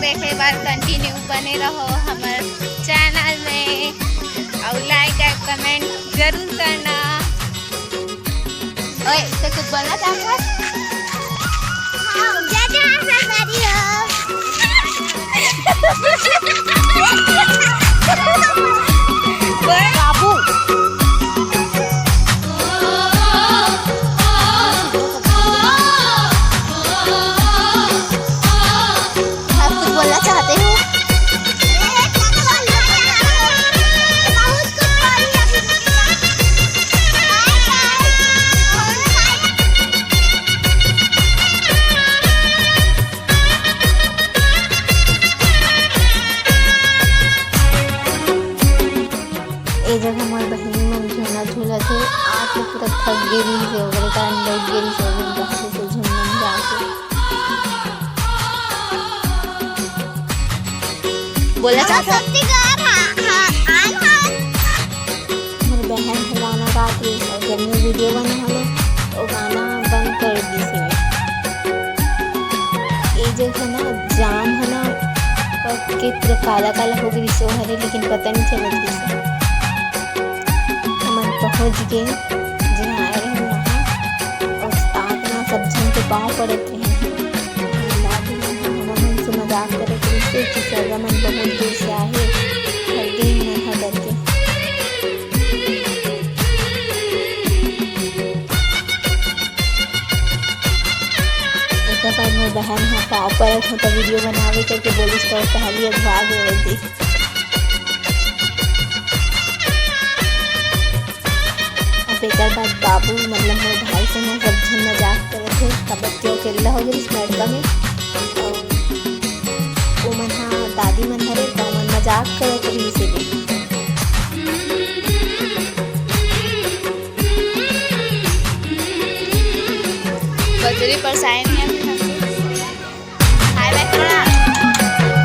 देखे बार कंटिन्यू बने रहो हमारे चैनल में और लाइक और कमेंट जरूर करना। ओए तो कुछ बोलना चाहता है? बाबू आप कुछ बोलना चाहते हो? ये जगह हमारे बहन मन झूला झूला थे आज तो पूरा थक गेली से वगैरह कारण बैठ गेली से वगैरह से झूमने जाके बोला चाहता मेरी बहन है गाना गाती और जब मैं वीडियो बना हलो तो गाना बंद कर दी से ये जगह ना जाम है ना के पूरा काला काला हो गई सो हरे लेकिन पता नहीं चला किसी पहुँच गए जहाँ आए रहे वहाँ और आग ना सब जन के पाँव पड़े थे मन से मजाक करे थे कि सगा मन बहुत दूर से आए हर दिन नहीं डर के एक बार मेरी बहन हाँ पाँव पड़े थे तो वीडियो बनावे करके बोली तो पहली भाग रही थी। एक बाद बाबू मतलब मेरे भाई से मैं सब जन मजाक कर रहे थे तब बच्चों के हो गई इस लड़का में वो मन हाँ दादी मन हरे तो मन मजाक करे तो इसीलिए बजरी पर साइन है हाय बैक करा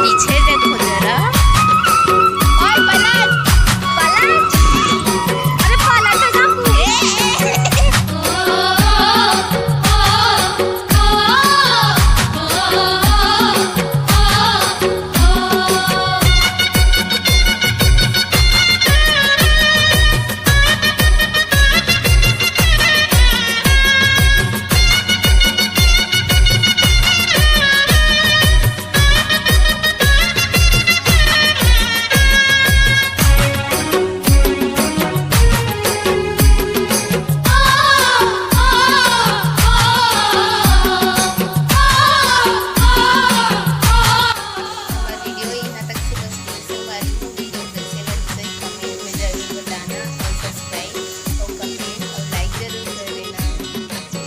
पीछे